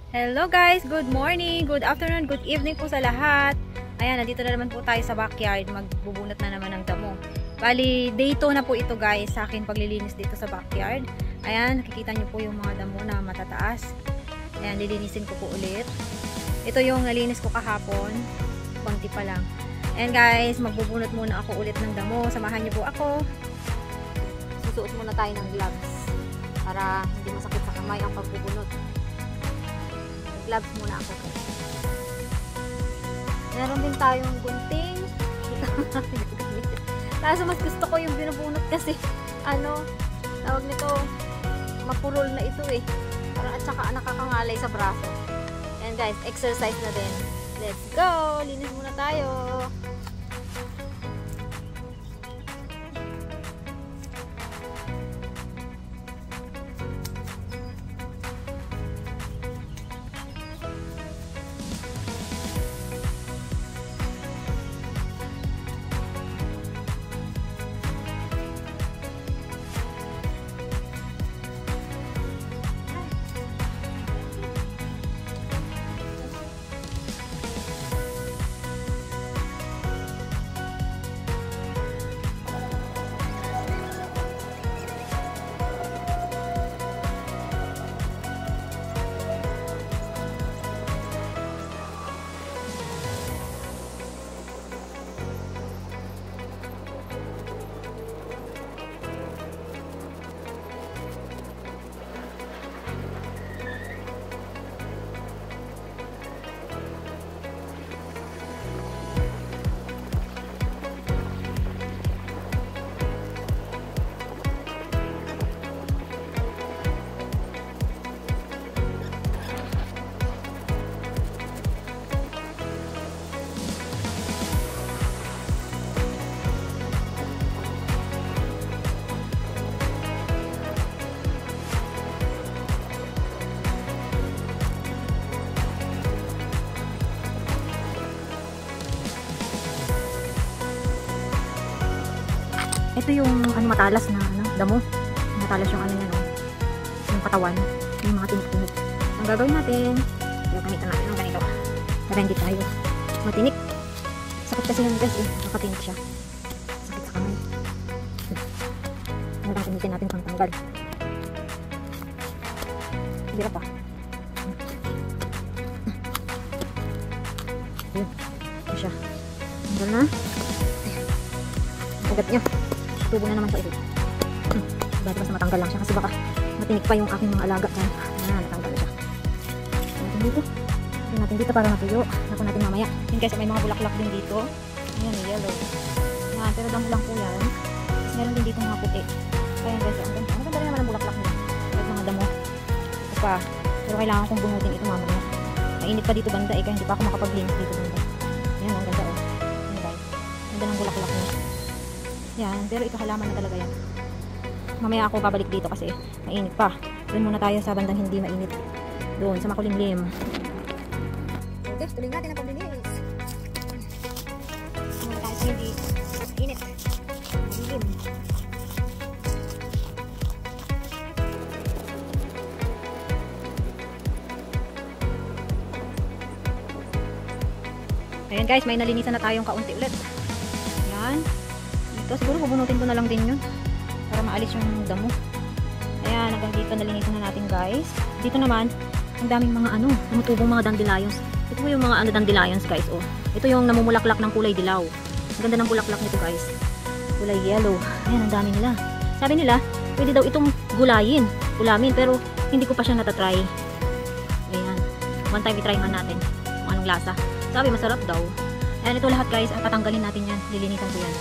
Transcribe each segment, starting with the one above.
Hello guys, good morning, good afternoon, good evening po sa lahat. Ayan, nandito na naman po tayo sa backyard, magbubunot na naman ng damo. Bali, day 2 na po ito guys, sa akin paglilinis dito sa backyard. Ayan, nakikita nyo po yung mga damo na matataas. Ayan, lilinisin ko po ulit. Ito yung nalinis ko kahapon, konti pa lang. Ayan guys, magbubunot muna ako ulit ng damo. Samahan nyo po ako. Susuot muna tayo ng gloves para hindi masakit sa kamay ang pagbubunot. Gloves muna ako. Meron din tayong gunting. Kaso mas gusto ko yung binubunot kasi tawag nito, mapurol na ito eh. Parang at saka nakakangalay sa braso. And guys, exercise na din. Let's go! Linis muna tayo. Ito yung matalas na damo. Matalas yung niya, no? Yung katawan, yung mga tinik-tinik. Ang gagawin natin, gamitan natin ng ganito. Para hindi tayo matinik. Sakit kasi yung guys, nakatinik siya. Sakit sa kamay. Ano lang tinitin natin pang tanggal. Hirap pa. Yun. Ito siya. Tanggal na. Ayan. Ugat niya. Tubo na naman sa ito. Dati basta matanggal lang siya kasi baka matinik pa yung aking mga alaga dyan. Natanggal na siya. Natin dito. Natin dito para matuyo. Naku natin mamaya. Yun guys, may mga bulaklak din dito. Ayan, may yellow. Yan, pero damo lang po yan. Tapos meron din dito mga puti. Kaya guys, ang ganda rin naman ang bulaklak nila. Kahit mga damo. Ito pa. Pero kailangan kong bunutin ito mamaya. Mainit pa dito banda kaya hindi pa ako makapag-linis dito banda. Ayan, ang ganda oh. Ayan guys. Ganda ng bulaklak niya. Yan, pero ito halaman na talaga yan. Mamaya ako babalik dito kasi mainit pa. Doon muna tayo sa bandang hindi mainit. Doon, sa makulimlim. Okay, tuloy natin ang paglinis. Muna tayo sa hindi mainit. Makulimlim. Ayan guys, may nalinisan na tayong kaunti ulit. Yan. Siguro bubunutin ko na lang din yun para maalis yung damo. Ayan, hanggang dito nalinisan na natin guys. Dito naman, ang daming mga tumutubong mga dandelions. Ito po yung mga dandelions guys. Oh. Ito yung namumulaklak ng kulay dilaw. Ang ganda ng bulaklak nito guys. Kulay yellow. Ayan, ang dami nila. Sabi nila, pwede daw itong gulayin, ulamin, pero hindi ko pa siya natatry. Ayan. One time itry man natin kung anong lasa. Sabi masarap daw. Ayan, ito lahat guys, tatanggalin natin yan. Lilinisan ko yan.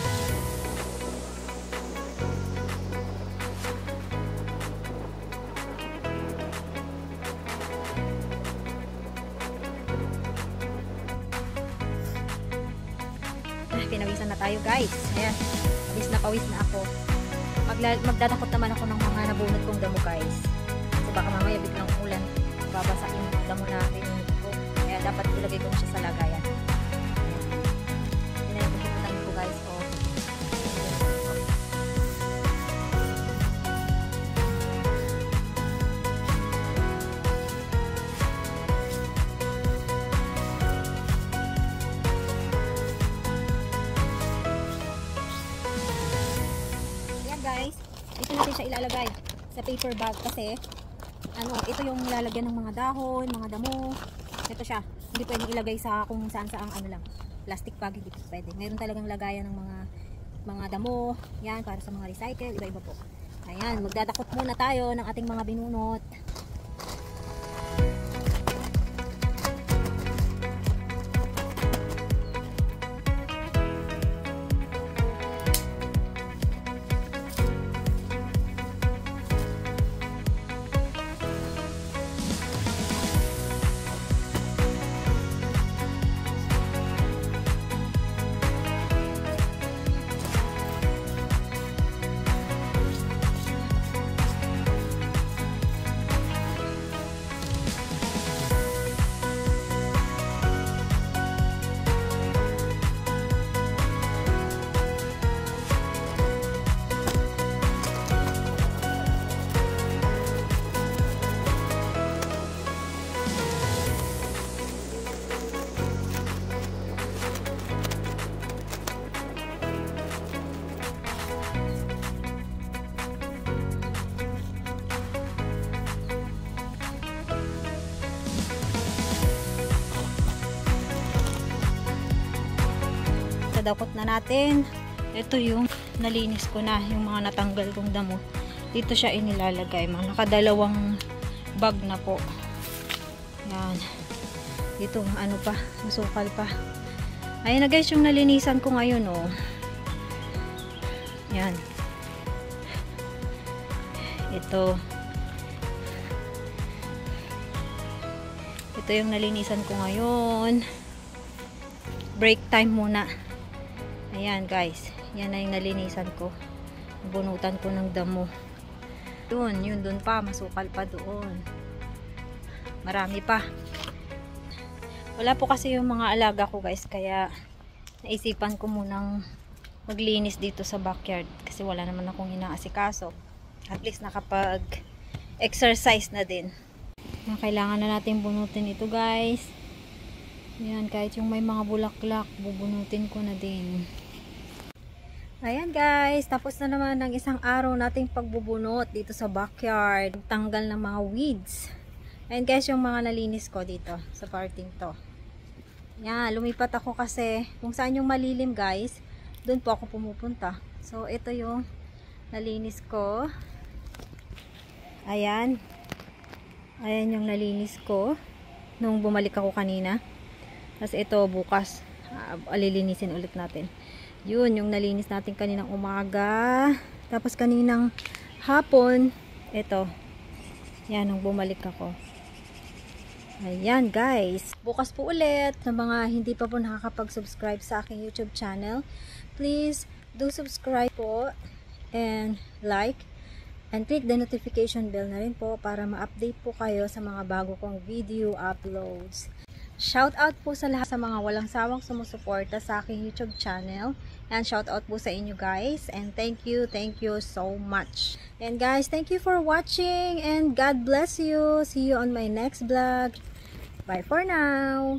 Pinawisan na tayo guys. Ayan, pawis na ako. Magdadakot naman ako ng mga nabunot kong damo guys. Kasi baka mamaya biglang ulan, babasain yung damo na binunot ko. Kaya dapat ilagay ko na siya sa lagayan. Ayan, yung pupuntan ko guys. Oh. ilalagay sa paper bag kasi ano, ito yung lalagyan ng mga dahon, mga damo. Ito siya. Hindi pwedeng ilagay sa kung saan saang ano lang. Plastic bag, hindi po pwede. Meron talagang lagayan ng mga damo. Yan, para sa mga recycle, iba-iba po. Ayan, magdadakot muna tayo ng ating mga binunot. Dakot na natin. Ito yung nalinis ko na, yung mga natanggal kong damo. Dito siya inilalagay. Mga nakadalawang bag na po. Yan. Dito, ano pa, masukal pa. Ayan na guys, yung nalinisan ko ngayon, oh. Yan. Ito. Ito yung nalinisan ko ngayon. Break time muna. Ayan guys, yan na yung nalinisan ko. Bunutan ko ng damo. Yun dun pa, masukal pa doon. Marami pa. Wala po kasi yung mga alaga ko guys, kaya naisipan ko munang maglinis dito sa backyard. Kasi wala naman akong inaasikaso. At least nakapag-exercise na din. Kailangan na natin bunutin ito guys. Ayan, kahit yung may mga bulaklak, bubunutin ko na din. Ayan guys, tapos na naman ng isang araw nating pagbubunot dito sa backyard. Tanggal ng mga weeds. Ayan guys, yung mga nalinis ko dito sa parting to. Ayan, lumipat ako kasi kung saan yung malilim guys, doon po ako pumupunta. So, ito yung nalinis ko. Ayan. Ayan yung nalinis ko nung bumalik ako kanina. Tapos ito bukas, alilinisin ulit natin. Yun, yung nalinis natin kaninang umaga. Tapos kaninang hapon, ito. Yan, nung bumalik ako. Ayan, guys. Bukas po ulit. Sa mga hindi pa po nakakapag-subscribe sa aking YouTube channel, please do subscribe po and like and click the notification bell na rin po para ma-update po kayo sa mga bago kong video uploads. Shout out po sa lahat sa mga walang sawang sumusuporta sa aking YouTube channel. And shout out po sa inyo guys. And thank you so much. And guys, thank you for watching and God bless you. See you on my next vlog. Bye for now.